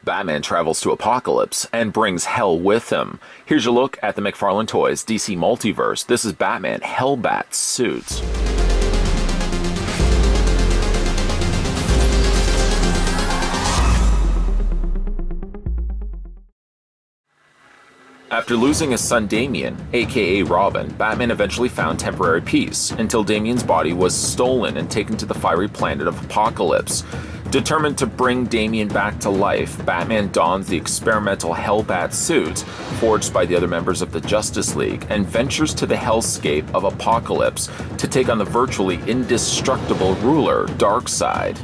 Batman travels to Apocalypse and brings hell with him. Here's a look at the McFarlane Toys DC Multiverse. This is Batman Hellbat suit. After losing his son Damian, aka Robin, Batman eventually found temporary peace, until Damian's body was stolen and taken to the fiery planet of Apocalypse. Determined to bring Damian back to life, Batman dons the experimental Hellbat suit, forged by the other members of the Justice League, and ventures to the hellscape of Apocalypse to take on the virtually indestructible ruler, Darkseid.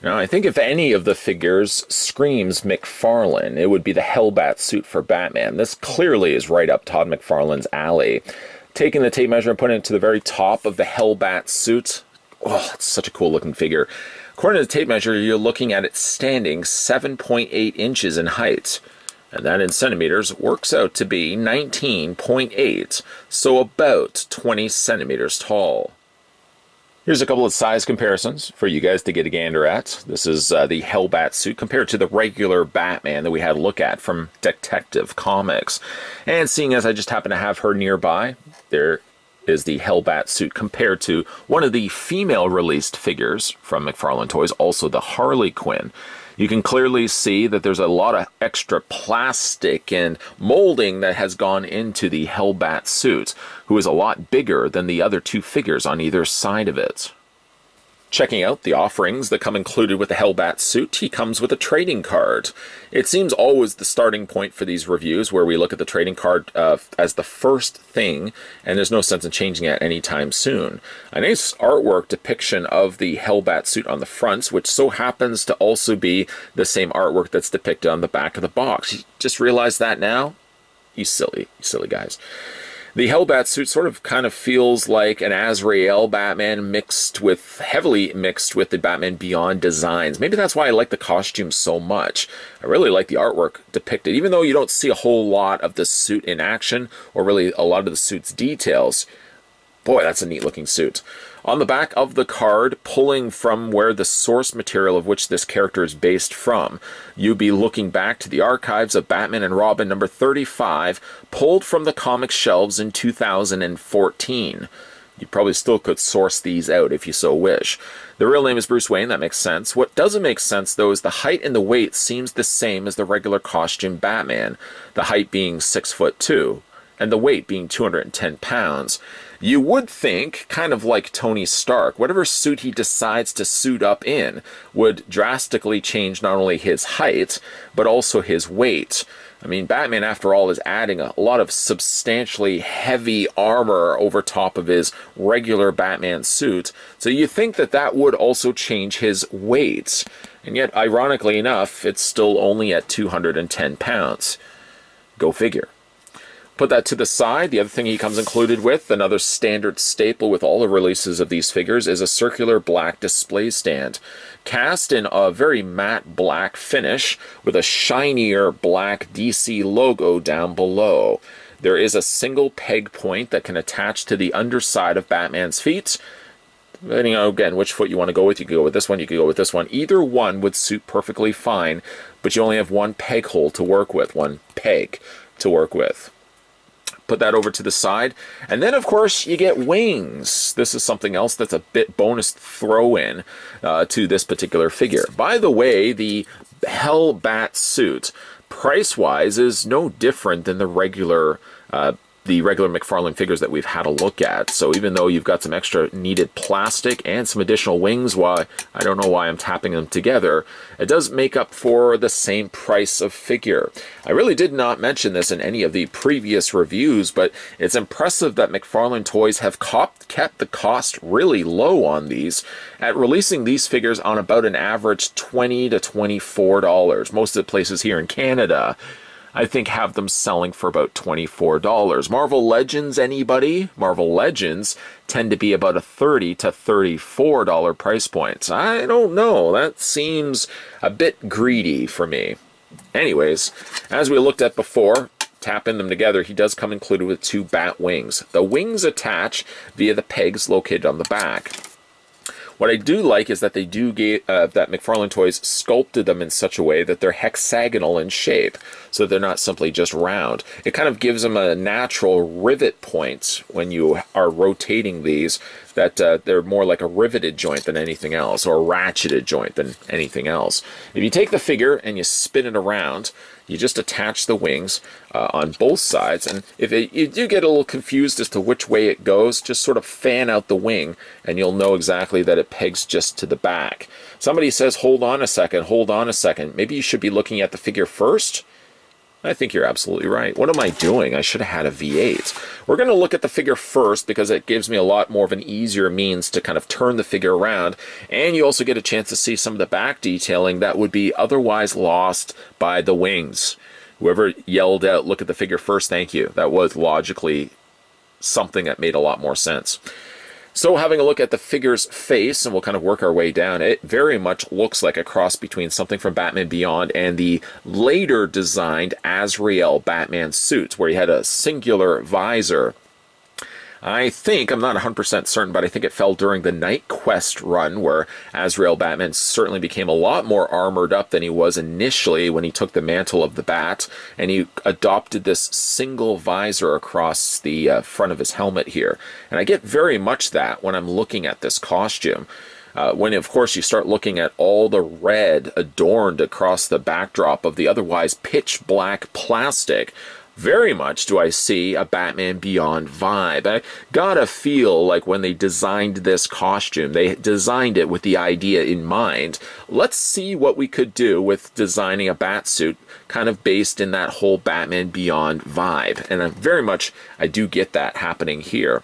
Now, I think if any of the figures screams McFarlane, it would be the Hellbat suit for Batman. This clearly is right up Todd McFarlane's alley. Taking the tape measure and putting it to the very top of the Hellbat suit, oh, it's such a cool looking figure. According to the tape measure, you're looking at it standing 7.8 inches in height. And that in centimeters works out to be 19.8, so about 20 centimeters tall. Here's a couple of size comparisons for you guys to get a gander at. This is the Hellbat suit compared to the regular Batman that we had a look at from Detective Comics. And seeing as I just happen to have her nearby, there is the Hellbat suit compared to one of the female released figures from McFarlane Toys, also the Harley Quinn. You can clearly see that there's a lot of extra plastic and molding that has gone into the Hellbat suit, who is a lot bigger than the other two figures on either side of it. Checking out the offerings that come included with the Hellbat suit, he comes with a trading card. It seems always the starting point for these reviews, where we look at the trading card as the first thing, and there's no sense in changing it anytime soon. A nice artwork depiction of the Hellbat suit on the front, which so happens to also be the same artwork that's depicted on the back of the box. You just realized that now? You silly guys. The Hellbat suit sort of kind of feels like an Azrael Batman heavily mixed with the Batman Beyond designs. Maybe that's why I like the costume so much. I really like the artwork depicted. Even though you don't see a whole lot of the suit in action, or really a lot of the suit's details, boy, that's a neat looking suit. On the back of the card, pulling from where the source material of which this character is based from, you'd be looking back to the archives of Batman and Robin number 35, pulled from the comic shelves in 2014. You probably still could source these out if you so wish. The real name is Bruce Wayne, that makes sense. What doesn't make sense, though, is the height and the weight seems the same as the regular costume Batman, the height being 6'2", and the weight being 210 pounds. You would think, kind of like Tony Stark, whatever suit he decides to suit up in would drastically change not only his height, but also his weight. I mean, Batman, after all, is adding a lot of substantially heavy armor over top of his regular Batman suit, so you think that that would also change his weight. And yet, ironically enough, it's still only at 210 pounds. Go figure. Put that to the side. The other thing he comes included with, another standard staple with all the releases of these figures, is a circular black display stand. Cast in a very matte black finish with a shinier black DC logo down below. There is a single peg point that can attach to the underside of Batman's feet. Depending on, again, which foot you want to go with, you could go with this one, you could go with this one. Either one would suit perfectly fine, but you only have one peg hole to work with, one peg to work with. Put that over to the side, and then of course you get wings. This is something else that's a bit bonus throw-in to this particular figure. By the way, the Hellbat suit, price-wise, is no different than the regular McFarlane figures that we've had a look at. So even though you've got some extra needed plastic and some additional wings, why I don't know why I'm tapping them together, it does make up for the same price of figure. I really did not mention this in any of the previous reviews, but it's impressive that McFarlane Toys have kept the cost really low on these, at releasing these figures on about an average $20 to $24. Most of the places here in Canada, I think, have them selling for about $24. Marvel Legends, anybody? Marvel Legends tend to be about a $30 to $34 price point. I don't know. That seems a bit greedy for me. Anyways, as we looked at before, tapping them together, he does come included with 2 bat wings. The wings attach via the pegs located on the back. What I do like is that they do get that McFarlane Toys sculpted them in such a way that they're hexagonal in shape, so they're not simply just round. It kind of gives them a natural rivet point when you are rotating these, that they're more like a riveted joint than anything else, or a ratcheted joint than anything else. If you take the figure and you spin it around, you just attach the wings on both sides, and if you do get a little confused as to which way it goes, just sort of fan out the wing, and you'll know exactly that it pegs just to the back. Somebody says, hold on a second, hold on a second. Maybe you should be looking at the figure first? I think you're absolutely right. What am I doing? I should have had a V8. We're going to look at the figure first because it gives me a lot more of an easier means to kind of turn the figure around, and you also get a chance to see some of the back detailing that would be otherwise lost by the wings. Whoever yelled out, look at the figure first, thank you. That was logically something that made a lot more sense. So having a look at the figure's face, and we'll kind of work our way down, it very much looks like a cross between something from Batman Beyond and the later designed Azrael Batman suits, where he had a singular visor. I think, I'm not 100% certain, but I think it fell during the Night Quest run, where Azrael Batman certainly became a lot more armored up than he was initially when he took the mantle of the Bat, and he adopted this single visor across the front of his helmet here. And I get very much that when I'm looking at this costume. When, of course, you start looking at all the red adorned across the backdrop of the otherwise pitch black plastic, very much do I see a Batman Beyond vibe. I gotta feel like when they designed this costume, they designed it with the idea in mind. Let's see what we could do with designing a Batsuit kind of based in that whole Batman Beyond vibe. And I do get that happening here.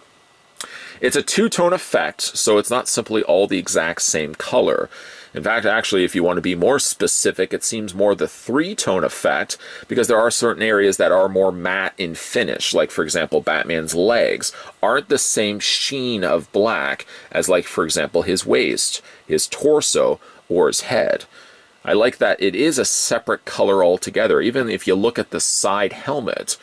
It's a two-tone effect, so it's not simply all the exact same color. In fact, actually, if you want to be more specific, it seems more the three-tone effect, because there are certain areas that are more matte in finish, like, for example, Batman's legs aren't the same sheen of black as, like, for example, his waist, his torso, or his head. I like that it is a separate color altogether, even if you look at the side helmet.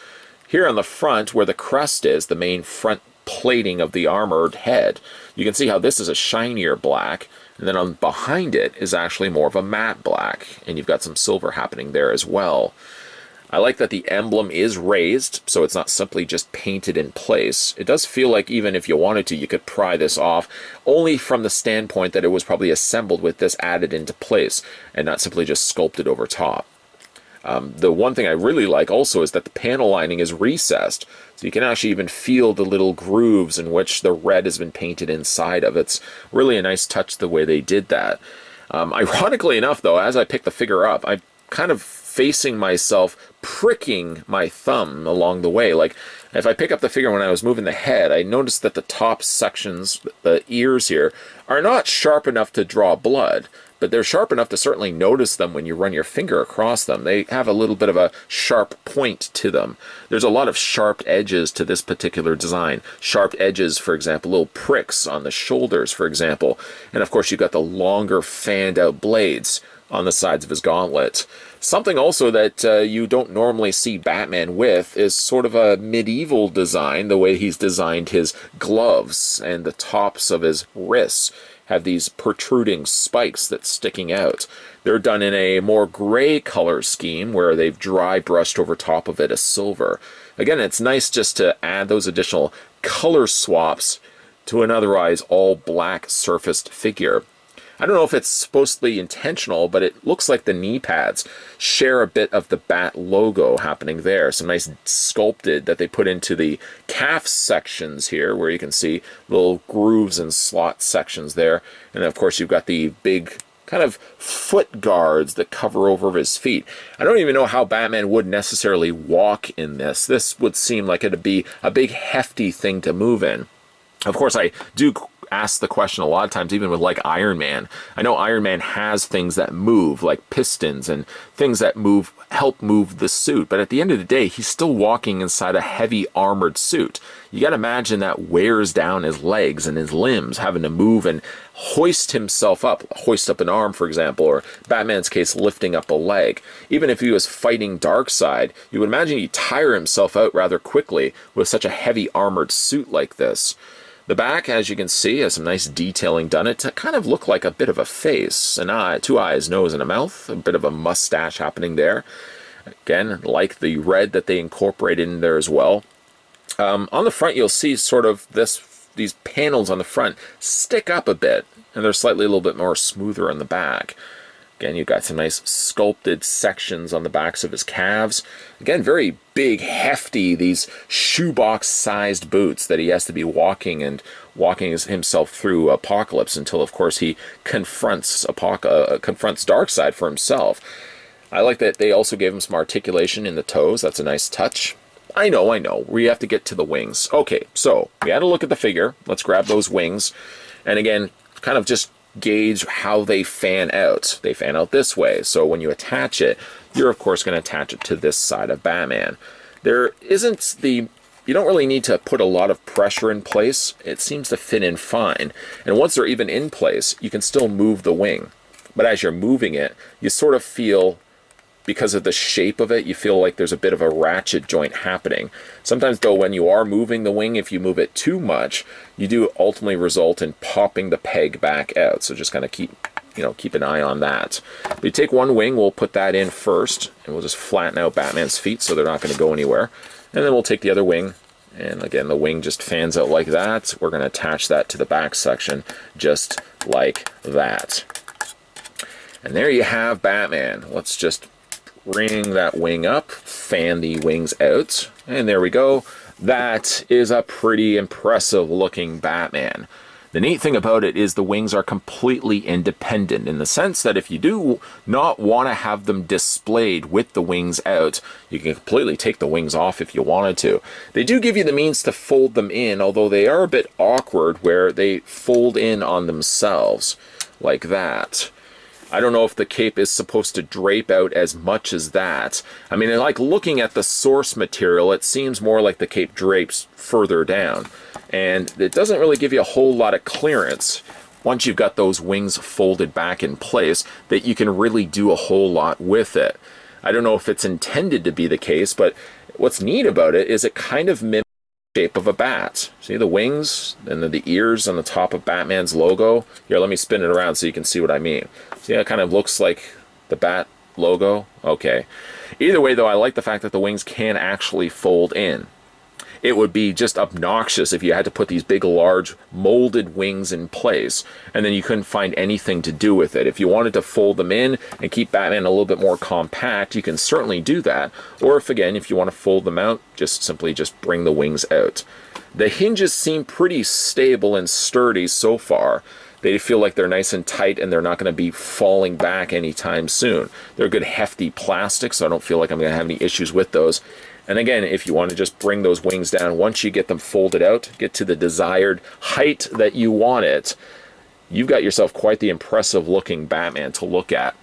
Here on the front, where the crest is, the main front plating of the armored head, you can see how this is a shinier black, and then on behind it is actually more of a matte black, and you've got some silver happening there as well. I like that the emblem is raised, so it's not simply just painted in place. It does feel like even if you wanted to, you could pry this off, only from the standpoint that it was probably assembled with this added into place, and not simply just sculpted over top. The one thing I really like also is that the panel lining is recessed, so you can actually even feel the little grooves in which the red has been painted inside of. It's really a nice touch the way they did that. Ironically enough, though, as I pick the figure up, I'm kind of facing myself, pricking my thumb along the way. Like, if I pick up the figure when I was moving the head, I noticed that the top sections, the ears here, are not sharp enough to draw blood, but they're sharp enough to certainly notice them when you run your finger across them. They have a little bit of a sharp point to them. There's a lot of sharp edges to this particular design. Sharp edges, for example, little pricks on the shoulders, for example. And of course, you've got the longer fanned out blades on the sides of his gauntlet. Something also that you don't normally see Batman with is sort of a medieval design, the way he's designed his gloves and the tops of his wrists have these protruding spikes that's sticking out. They're done in a more gray color scheme where they've dry brushed over top of it a silver. Again, it's nice just to add those additional color swaps to an otherwise all black surfaced figure. I don't know if it's supposed to be intentional, but it looks like the knee pads share a bit of the Bat logo happening there. Some nice sculpted that they put into the calf sections here, where you can see little grooves and slot sections there. And of course, you've got the big kind of foot guards that cover over his feet. I don't even know how Batman would necessarily walk in this. This would seem like it'd be a big hefty thing to move in. Of course, I do ask the question a lot of times, even with like Iron Man. I know Iron Man has things that move, like pistons and things that move, help move the suit, but at the end of the day, he's still walking inside a heavy armored suit. You gotta imagine that wears down his legs and his limbs, having to move and hoist himself up, hoist up an arm, for example, or Batman's case, lifting up a leg. Even if he was fighting Darkseid, you would imagine he'd tire himself out rather quickly with such a heavy armored suit like this. The back, as you can see, has some nice detailing done it to kind of look like a bit of a face, an eye, 2 eyes, nose, and a mouth, a bit of a mustache happening there. Again, like the red that they incorporated in there as well. On the front, you'll see sort of these panels on the front stick up a bit, and they're slightly a little bit more smoother on the back. Again, you've got some nice sculpted sections on the backs of his calves. Again, very big, hefty, these shoebox-sized boots that he has to be walking himself through Apocalypse until, of course, he confronts Darkseid for himself. I like that they also gave him some articulation in the toes. That's a nice touch. I know. We have to get to the wings. Okay, so we had a look at the figure. Let's grab those wings. And again, kind of just gauge how they fan out. They fan out this way. So when you attach it, you're of course going to attach it to this side of Batman. You don't really need to put a lot of pressure in place. It seems to fit in fine. And once they're even in place, you can still move the wing. But as you're moving it, you sort of feel, because of the shape of it, you feel like there's a bit of a ratchet joint happening. Sometimes, though, when you are moving the wing, if you move it too much, you do ultimately result in popping the peg back out. So just kind of keep an eye on that. We take one wing, we'll put that in first, and we'll just flatten out Batman's feet so they're not going to go anywhere. And then we'll take the other wing, and again, the wing just fans out like that. We're going to attach that to the back section just like that. And there you have Batman. Let's just bring that wing up, fan the wings out, and there we go. That is a pretty impressive looking Batman. The neat thing about it is the wings are completely independent, in the sense that if you do not want to have them displayed with the wings out, you can completely take the wings off if you wanted to. They do give you the means to fold them in, although they are a bit awkward where they fold in on themselves like that. I don't know if the cape is supposed to drape out as much as that. I mean, like looking at the source material, it seems more like the cape drapes further down. And it doesn't really give you a whole lot of clearance once you've got those wings folded back in place that you can really do a whole lot with it. I don't know if it's intended to be the case, but what's neat about it is it kind of mimics the shape of a bat. See the wings and then the ears on the top of Batman's logo? Here, let me spin it around so you can see what I mean. See how it kind of looks like the bat logo? Okay. Either way, though, I like the fact that the wings can actually fold in. It would be just obnoxious if you had to put these big, large, molded wings in place, and then you couldn't find anything to do with it. If you wanted to fold them in and keep Batman a little bit more compact, you can certainly do that. Or if you want to fold them out, simply bring the wings out. The hinges seem pretty stable and sturdy so far. They feel like they're nice and tight and they're not going to be falling back anytime soon. They're good hefty plastic, so I don't feel like I'm going to have any issues with those. And again, if you want to just bring those wings down, once you get them folded out, get to the desired height that you want it, you've got yourself quite the impressive looking Batman to look at.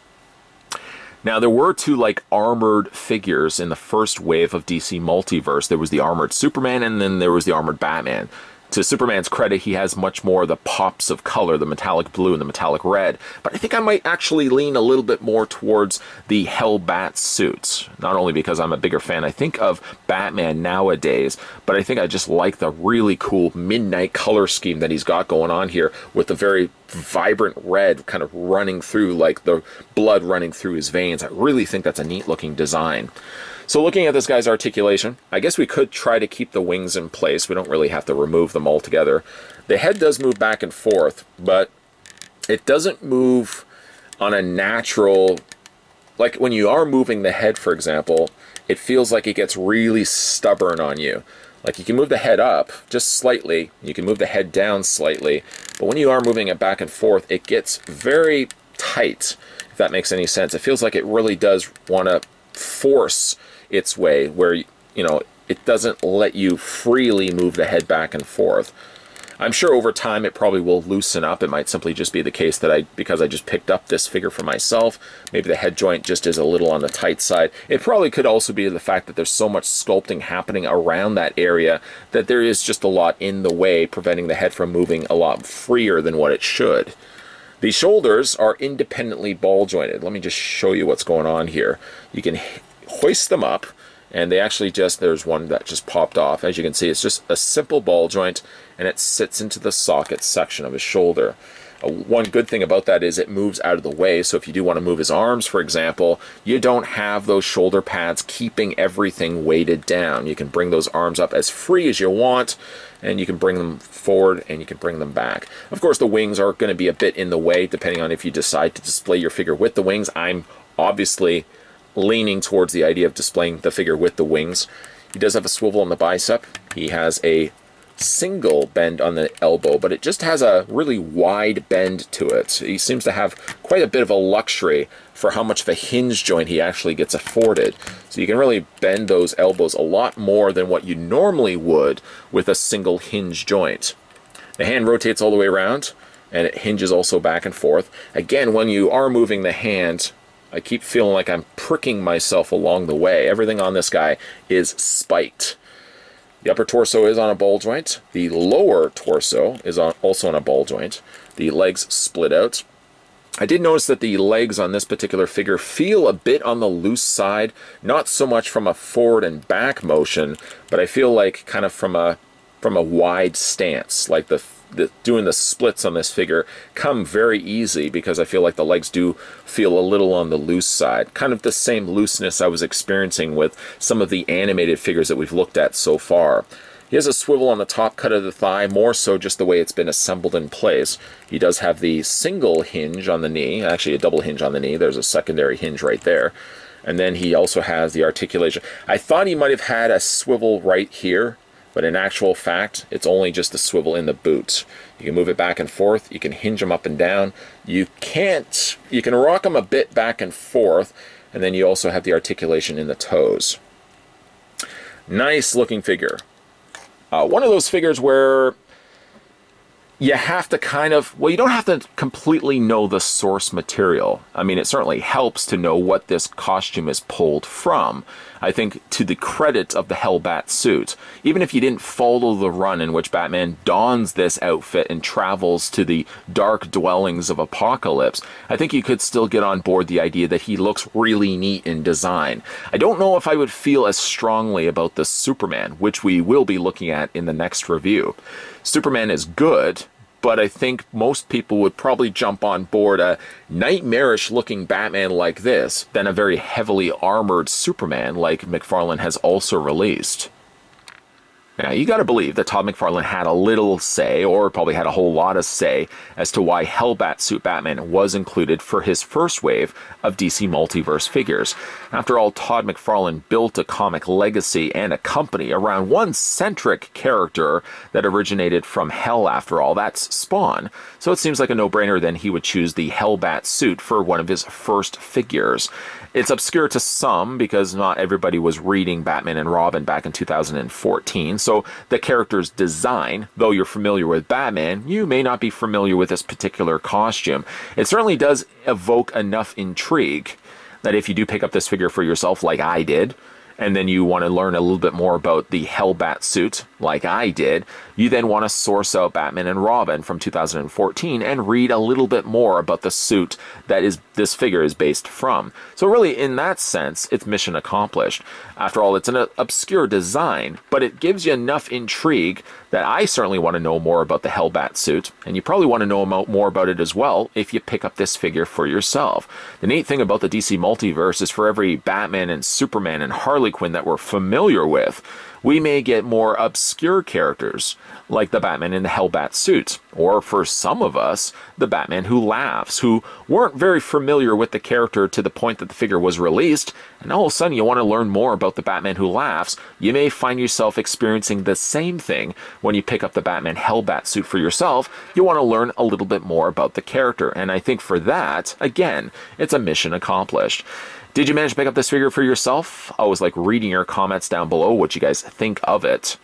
Now, there were two armored figures in the first wave of DC Multiverse. There was the armored Superman, and then there was the armored Batman. To Superman's credit, he has much more of the pops of color, the metallic blue and the metallic red. But I think I might actually lean a little bit more towards the Hellbat suits. Not only because I'm a bigger fan, I think, of Batman nowadays, but I think I just like the really cool midnight color scheme that he's got going on here with the very vibrant red kind of running through, like the blood running through his veins. I really think that's a neat looking design. So looking at this guy's articulation, I guess we could try to keep the wings in place. We don't really have to remove them altogether. The head does move back and forth, but it doesn't move on a natural... Like when you are moving the head, for example, it feels like it gets really stubborn on you. Like you can move the head up just slightly, you can move the head down slightly, but when you are moving it back and forth, it gets very tight, if that makes any sense. It feels like it really does want to force its way, where it doesn't let you freely move the head back and forth. I'm sure over time it probably will loosen up. It might simply just be the case that because I just picked up this figure for myself, maybe the head joint just is a little on the tight side. It probably could also be the fact that there's so much sculpting happening around that area that there is just a lot in the way, preventing the head from moving a lot freer than what it should. The shoulders are independently ball jointed. Let me just show you what's going on here. You can hoist them up, and they actually there's one that just popped off. As you can see, it's just a simple ball joint, and it sits into the socket section of his shoulder. One good thing about that is it moves out of the way, so if you do want to move his arms, for example, you don't have those shoulder pads keeping everything weighted down. You can bring those arms up as free as you want, and you can bring them forward and you can bring them back. Of course, the wings are going to be a bit in the way, depending on if you decide to display your figure with the wings. I'm obviously leaning towards the idea of displaying the figure with the wings. He does have a swivel on the bicep. He has a single bend on the elbow, but it just has a really wide bend to it. He seems to have quite a bit of a luxury for how much of a hinge joint he actually gets afforded. So you can really bend those elbows a lot more than what you normally would with a single hinge joint. The hand rotates all the way around, and it hinges also back and forth. Again, when you are moving the hand, I keep feeling like I'm pricking myself along the way. Everything on this guy is spiked. The upper torso is on a ball joint. The lower torso is also on a ball joint. The legs split out. I did notice that the legs on this particular figure feel a bit on the loose side, not so much from a forward and back motion, but I feel like kind of from a wide stance, like doing the splits on this figure come very easy because I feel like the legs do feel a little on the loose side. Kind of the same looseness I was experiencing with some of the animated figures that we've looked at so far. He has a swivel on the top cut of the thigh, more so just the way it's been assembled in place. He does have the single hinge on the knee, actually a double hinge on the knee. There's a secondary hinge right there. And then he also has the articulation. I thought he might have had a swivel right here, but in actual fact, it's only just a swivel in the boot. You can move it back and forth. You can hinge them up and down. You can rock them a bit back and forth, and then you also have the articulation in the toes. Nice looking figure. One of those figures where you have to kind of, well, you don't have to completely know the source material. I mean, it certainly helps to know what this costume is pulled from. I think to the credit of the Hellbat suit, even if you didn't follow the run in which Batman dons this outfit and travels to the dark dwellings of Apocalypse, I think you could still get on board the idea that he looks really neat in design. I don't know if I would feel as strongly about the Superman, which we will be looking at in the next review. Superman is good, but I think most people would probably jump on board a nightmarish looking Batman like this than a very heavily armored Superman like McFarlane has also released. Now, you got to believe that Todd McFarlane had a little say, or probably had a whole lot of say, as to why Hellbat Suit Batman was included for his first wave of DC Multiverse figures. After all, Todd McFarlane built a comic legacy and a company around one centric character that originated from Hell, after all. That's Spawn. So it seems like a no-brainer then he would choose the Hellbat suit for one of his first figures. It's obscure to some because not everybody was reading Batman and Robin back in 2014, so the character's design, though you're familiar with Batman, you may not be familiar with this particular costume. It certainly does evoke enough intrigue that if you do pick up this figure for yourself like I did, and then you want to learn a little bit more about the Hellbat suit, like I did, you then want to source out Batman and Robin from 2014 and read a little bit more about the suit that this figure is based from. So really, in that sense, it's mission accomplished. After all, it's an obscure design, but it gives you enough intrigue that I certainly want to know more about the Hellbat suit, and you probably want to know more about it as well if you pick up this figure for yourself. The neat thing about the DC Multiverse is for every Batman and Superman and Harley Quinn that we're familiar with, we may get more obscure characters, like the Batman in the Hellbat suit, or for some of us, the Batman who laughs, who weren't very familiar with the character to the point that the figure was released, and all of a sudden you want to learn more about the Batman who laughs. You may find yourself experiencing the same thing when you pick up the Batman Hellbat suit for yourself. You want to learn a little bit more about the character, and I think for that, again, it's a mission accomplished. Did you manage to pick up this figure for yourself? I always like reading your comments down below, what you guys think of it.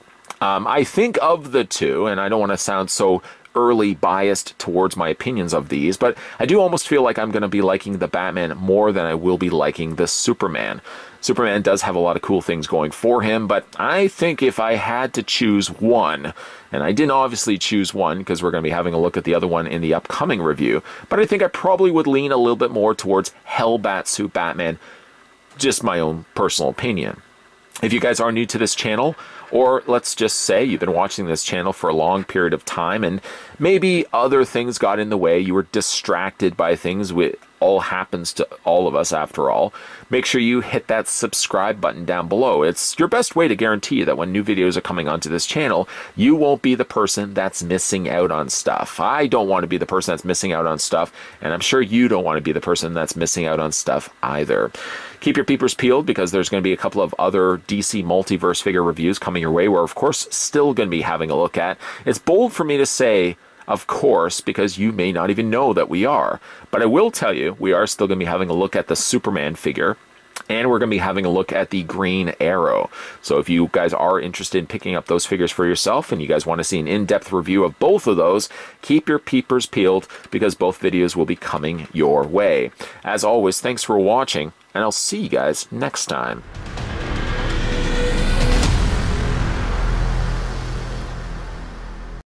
I think of the two, and I don't want to sound so early biased towards my opinions of these, but I do almost feel like I'm going to be liking the Batman more than I will be liking the Superman. Superman does have a lot of cool things going for him, but I think if I had to choose one, and I didn't obviously choose one because we're going to be having a look at the other one in the upcoming review, but I think I probably would lean a little bit more towards Hellbat suit Batman, just my own personal opinion. If you guys are new to this channel, or let's just say you've been watching this channel for a long period of time and maybe other things got in the way, you were distracted by things, it all happens to all of us after all, make sure you hit that subscribe button down below. It's your best way to guarantee that when new videos are coming onto this channel, you won't be the person that's missing out on stuff. I don't want to be the person that's missing out on stuff, and I'm sure you don't want to be the person that's missing out on stuff either. Keep your peepers peeled because there's going to be a couple of other DC Multiverse figure reviews coming your way. We're, of course, still going to be having a look at. It's bold for me to say, of course, because you may not even know that we are. But I will tell you, we are still going to be having a look at the Superman figure, and we're going to be having a look at the Green Arrow. So if you guys are interested in picking up those figures for yourself, and you guys want to see an in-depth review of both of those, keep your peepers peeled because both videos will be coming your way. As always, thanks for watching, and I'll see you guys next time.